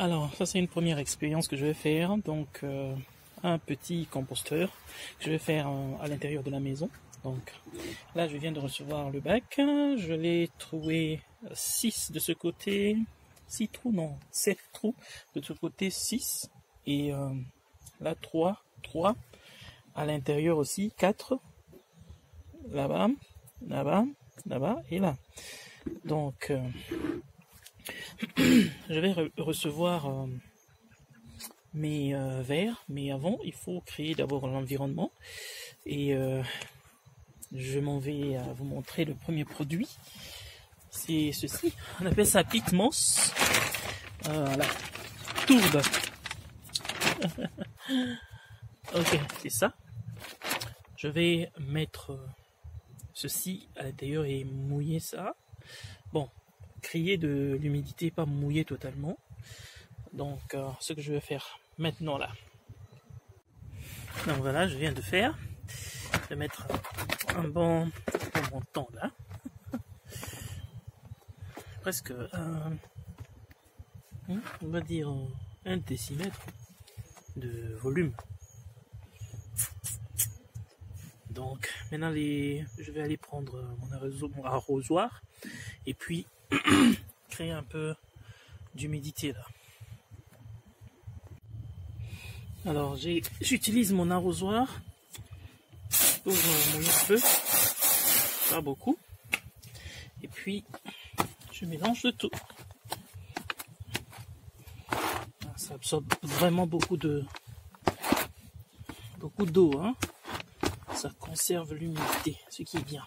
Alors, ça c'est une première expérience que je vais faire. Donc, un petit composteur que je vais faire à l'intérieur de la maison. Donc, là, je viens de recevoir le bac. Je l'ai trouvé 6 de ce côté. 6 trous, non, 7 trous. De ce côté, 6. Et là, 3 à l'intérieur aussi, 4. Là-bas, là-bas, là-bas et là. Donc, je vais recevoir mes verres, mais avant, il faut créer d'abord l'environnement. Et je m'en vais vous montrer le premier produit. C'est ceci. On appelle ça Pitmos. La tourbe. Ok, c'est ça. Je vais mettre ceci à l'intérieur et mouiller ça. Bon, créer de l'humidité, pas mouiller totalement. Donc, ce que je vais faire maintenant là. Donc voilà, je viens de faire. Je vais mettre un bon montant là. Presque on va dire 1 décimètre de volume. Donc maintenant je vais aller prendre mon arrosoir et puis créer un peu d'humidité là. Alors j'utilise mon arrosoir pour mouiller un peu, pas beaucoup, et puis je mélange le tout. Ça absorbe vraiment beaucoup d'eau, hein. Ça conserve l'humidité, ce qui est bien,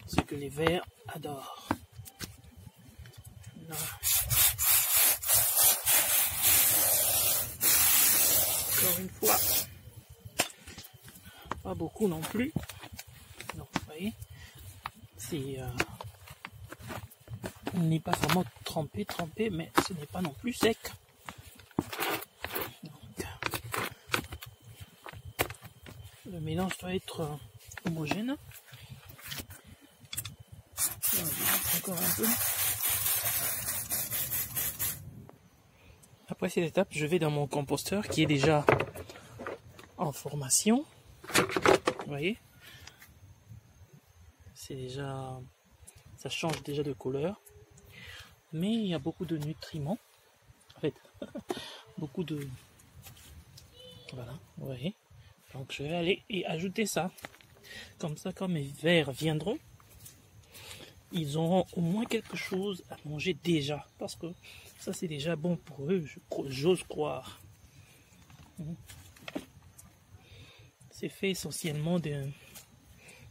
ce que les vers adorent. Là. Encore une fois, pas beaucoup non plus. Donc vous voyez, c'est il n'est pas vraiment trempé, mais ce n'est pas non plus sec. Donc, le mélange doit être homogène. Encore un peu. Après cette étape, je vais dans mon composteur qui est déjà en formation. Vous voyez, c'est déjà, ça change déjà de couleur, mais il y a beaucoup de nutriments. En fait, beaucoup de, voilà, vous voyez. Donc je vais aller et ajouter ça. Comme ça, quand mes vers viendront, ils auront au moins quelque chose à manger déjà. Parce que ça, c'est déjà bon pour eux, j'ose croire. C'est fait essentiellement des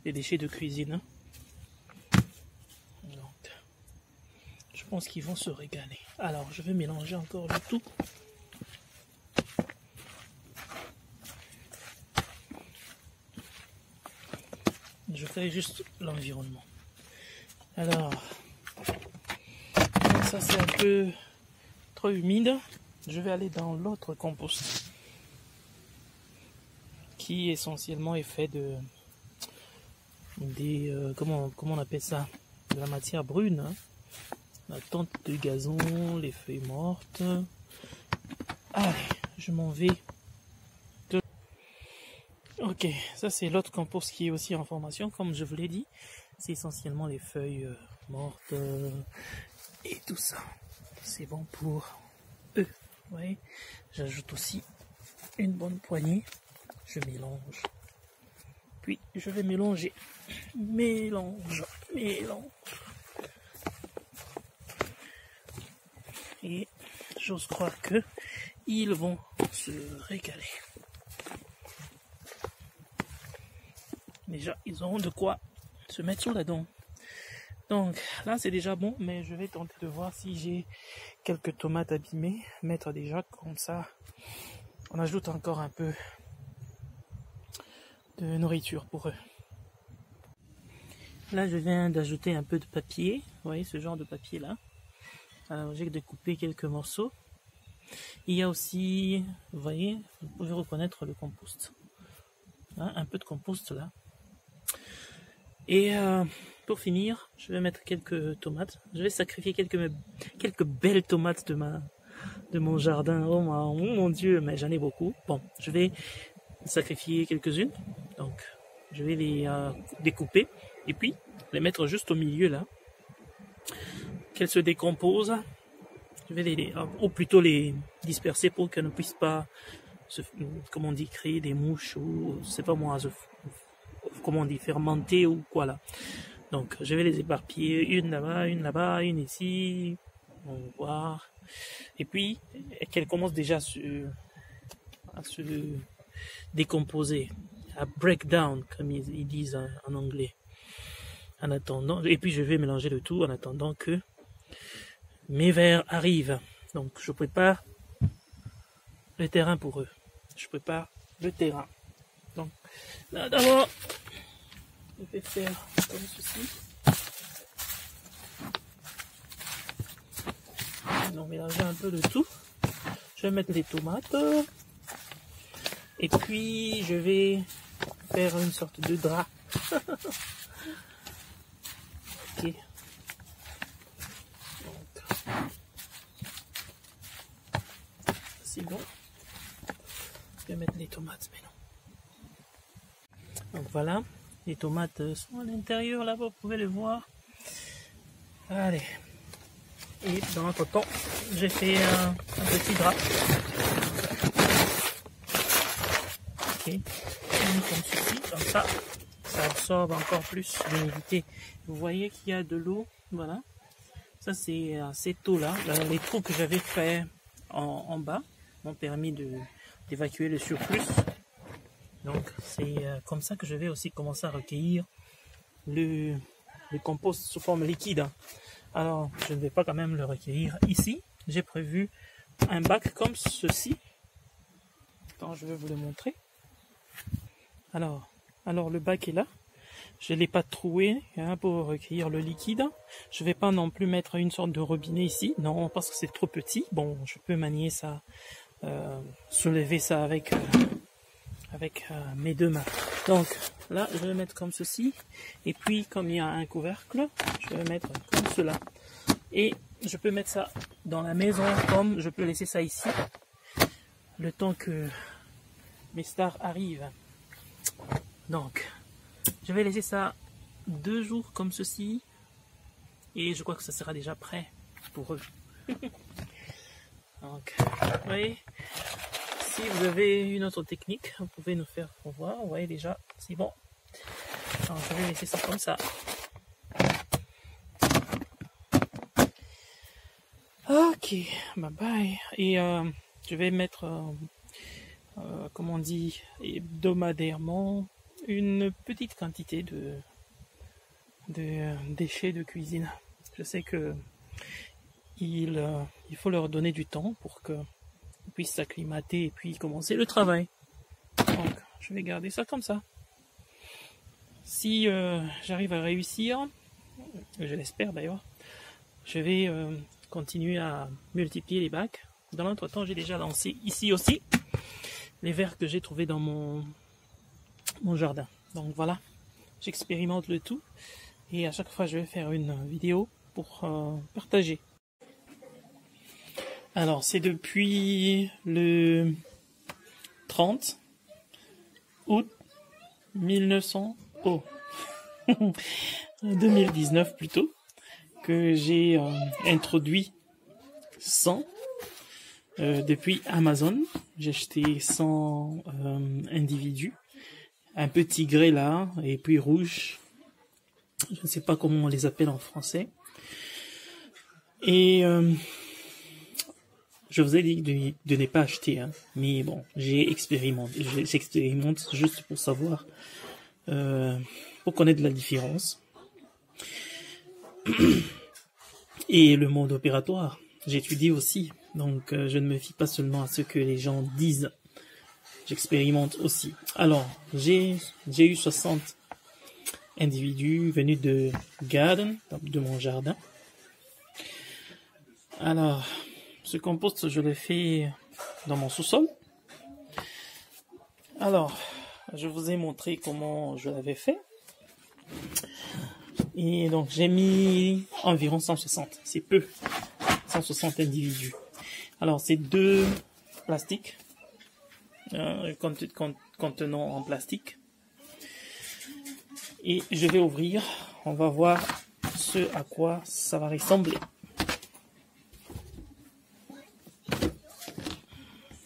déchets de cuisine. Donc, je pense qu'ils vont se régaler. Alors, je vais mélanger encore le tout. Je fais juste l'environnement. Alors, ça c'est un peu trop humide. Je vais aller dans l'autre compost qui essentiellement est fait de comment on appelle ça, de la matière brune, hein. La tente de gazon, les feuilles mortes. Allez, je m'en vais. Ok, ça c'est l'autre compost qui est aussi en formation, comme je vous l'ai dit. C'est essentiellement les feuilles mortes et tout ça. C'est bon pour eux. Vous voyez, j'ajoute aussi une bonne poignée. Je mélange. Puis je vais mélanger. Mélange. Et j'ose croire que ils vont se régaler. Déjà, ils auront de quoi se mettre sous la dent. Donc là, c'est déjà bon, mais je vais tenter de voir si j'ai quelques tomates abîmées. Mettre déjà comme ça. On ajoute encore un peu de nourriture pour eux. Là, je viens d'ajouter un peu de papier. Vous voyez ce genre de papier là. Alors, j'ai découpé quelques morceaux. Il y a aussi, vous voyez, vous pouvez reconnaître le compost. Hein, un peu de compost là. Et pour finir, je vais mettre quelques tomates. Je vais sacrifier quelques belles tomates de de mon jardin. Oh mon Dieu, mais j'en ai beaucoup. Bon, je vais sacrifier quelques-unes. Donc, je vais les découper et puis les mettre juste au milieu là. Qu'elles se décomposent. Je vais ou plutôt les disperser pour qu'elles ne puissent pas, comment on dit, créer des mouches ou, je sais pas moi, comment on dit, fermenter ou quoi là. Donc, je vais les éparpiller, une là-bas, une ici. On va voir. Et puis, qu'elles commencent déjà à se décomposer, à break down, comme ils disent en anglais. En attendant, et puis je vais mélanger le tout en attendant que mes vers arrivent. Donc, je prépare le terrain pour eux. Je prépare le terrain. Donc, là d'abord, je vais faire comme ceci. Donc, mélanger un peu de tout. Je vais mettre les tomates. Et puis, je vais faire une sorte de drap. Ok. C'est bon. Je vais mettre les tomates maintenant. Donc voilà, les tomates sont à l'intérieur là, vous pouvez les voir. Allez. Et dans l'autre temps, j'ai fait un petit drap. Ok. Comme ceci, comme ça absorbe encore plus l'humidité. Vous voyez qu'il y a de l'eau, voilà. Ça c'est cette eau là. Les trous que j'avais fait en bas m'ont permis d'évacuer le surplus. Donc c'est comme ça que je vais aussi commencer à recueillir le compost sous forme liquide. Alors je ne vais pas quand même le recueillir ici. J'ai prévu un bac comme ceci. Attends, je vais vous le montrer. Alors le bac est là. Je ne l'ai pas troué pour recueillir le liquide. Je ne vais pas non plus mettre une sorte de robinet ici. Non, parce que c'est trop petit. Bon, je peux manier ça, soulever ça avec mes deux mains. Donc là, je vais mettre comme ceci. Et puis, comme il y a un couvercle, je vais mettre comme cela. Et je peux mettre ça dans la maison, comme je peux laisser ça ici, le temps que mes stars arrivent. Donc, je vais laisser ça 2 jours comme ceci. Et je crois que ça sera déjà prêt pour eux. Donc, vous voyez, si vous avez une autre technique, vous pouvez nous faire voir. Vous voyez déjà, c'est bon. Alors, je vais laisser ça comme ça. Ok, bye bye. Et je vais mettre, comment on dit, hebdomadairement, une petite quantité de déchets de cuisine. Je sais que il faut leur donner du temps pour qu'ils puissent s'acclimater et puis commencer le travail. Donc, je vais garder ça comme ça. Si j'arrive à réussir, je l'espère d'ailleurs, je vais continuer à multiplier les bacs. Dans l'entretemps, j'ai déjà lancé ici aussi les vers que j'ai trouvés dans mon jardin. Donc voilà, j'expérimente le tout et à chaque fois je vais faire une vidéo pour partager. Alors c'est depuis le 30 août 2019 plutôt, que j'ai introduit 100 depuis Amazon. J'ai acheté 100 individus, un petit grès là, et puis rouge. Je ne sais pas comment on les appelle en français. Et je vous ai dit de ne pas acheter, hein, mais bon, j'expérimente juste pour savoir, pour connaître la différence. Et le mode opératoire, j'étudie aussi, donc je ne me fie pas seulement à ce que les gens disent, j'expérimente aussi. Alors, j'ai eu 60 individus venus de garden, de mon jardin. Alors, ce compost, je l'ai fait dans mon sous-sol. Alors, je vous ai montré comment je l'avais fait. Et donc, j'ai mis environ 160. C'est peu. 160 individus. Alors, c'est deux plastiques contenant en plastique. Et je vais ouvrir. On va voir ce à quoi ça va ressembler.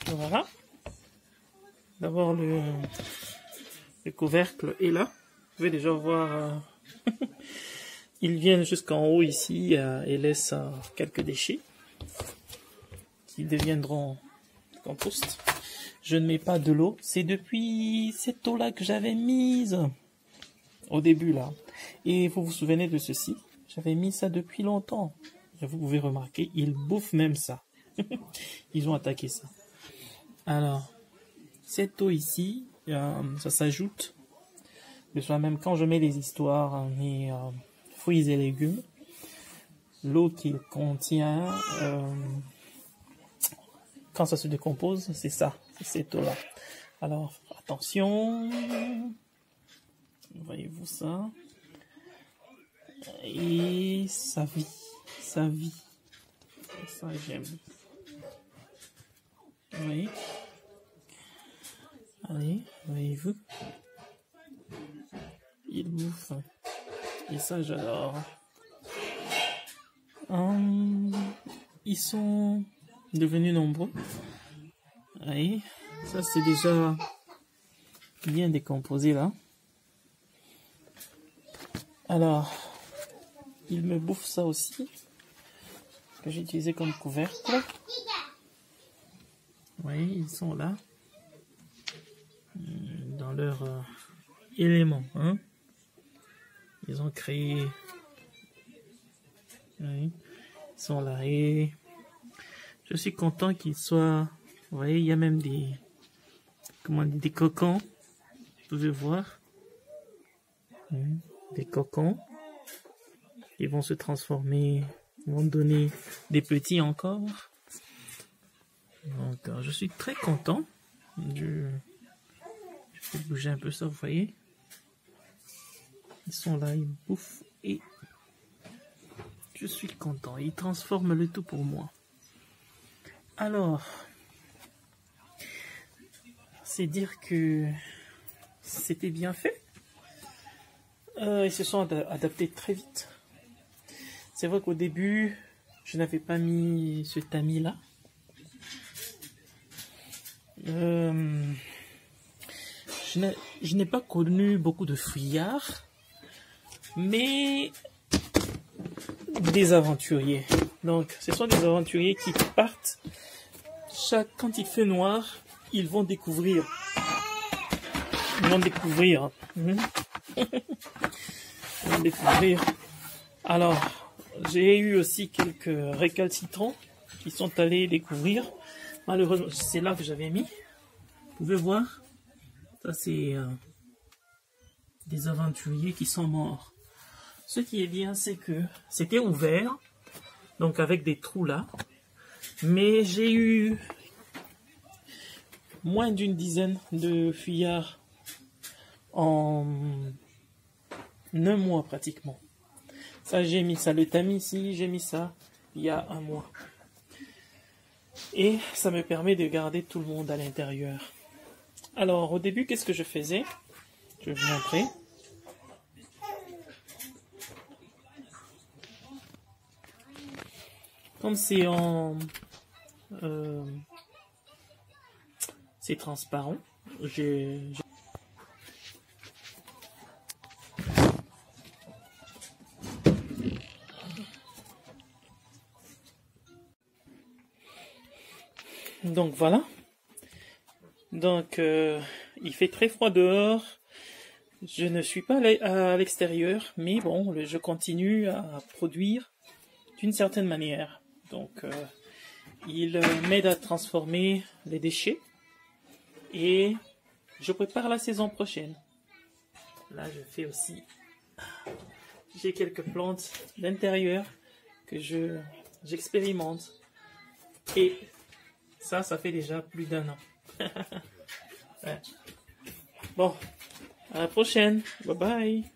Voilà. D'abord, le couvercle est là. Vous pouvez déjà voir... ils viennent jusqu'en haut ici et laissent quelques déchets qui deviendront compost. Je ne mets pas de l'eau. C'est depuis cette eau-là que j'avais mise au début là. Et vous vous souvenez de ceci? J'avais mis ça depuis longtemps. Et vous pouvez remarquer, ils bouffent même ça. Ils ont attaqué ça. Alors, cette eau ici, ça s'ajoute. De soi même quand je mets les histoires, mes fruits et légumes, l'eau qu'il contient, quand ça se décompose, c'est ça, c'est cette eau-là. Alors, attention, voyez-vous ça? Et ça vit, ça vit. Ça, j'aime. Oui. Allez, voyez-vous? Il bouffe. Et ça, j'adore. Ils sont devenus nombreux. Oui, ça c'est déjà bien décomposé là. Alors, il me bouffe ça aussi, que j'ai utilisé comme couvercle. Oui, ils sont là, dans leur élément. Hein. Ils ont créé... Oui, ils sont là et je suis content qu'ils soient... Vous voyez, il y a même des... Comment dire, des cocons. Vous pouvez voir. Des cocons. Ils vont se transformer, ils vont donner des petits encore. Donc, je suis très content. Je vais bouger un peu ça, vous voyez. Ils sont là, ils bouffent et je suis content. Ils transforment le tout pour moi. Alors, c'est dire que c'était bien fait. Ils se sont adaptés très vite. C'est vrai qu'au début, je n'avais pas mis ce tamis là. Je n'ai pas connu beaucoup de fuyards, mais des aventuriers. Donc, ce sont des aventuriers qui partent. Quand il fait noir, ils vont découvrir. Ils vont découvrir. Ils vont découvrir. Alors, j'ai eu aussi quelques récalcitrants qui sont allés découvrir. Malheureusement, c'est là que j'avais mis. Vous pouvez voir. Ça, c'est des aventuriers qui sont morts. Ce qui est bien, c'est que c'était ouvert. Donc, avec des trous là. Mais j'ai eu moins d'une dizaine de fuyards en un mois pratiquement. Ça, j'ai mis ça, le tamis ici, j'ai mis ça il y a un mois. Et ça me permet de garder tout le monde à l'intérieur. Alors, au début, qu'est-ce que je faisais? Je vais vous montrer. Comme c'est c'est transparent, donc voilà. Donc il fait très froid dehors. Je ne suis pas à l'extérieur, mais bon, je continue à produire d'une certaine manière. Donc il m'aide à transformer les déchets et je prépare la saison prochaine. Là, je fais aussi... J'ai quelques plantes d'intérieur que j'expérimente. Et ça fait déjà plus d'un an. Ouais. Bon, à la prochaine. Bye bye.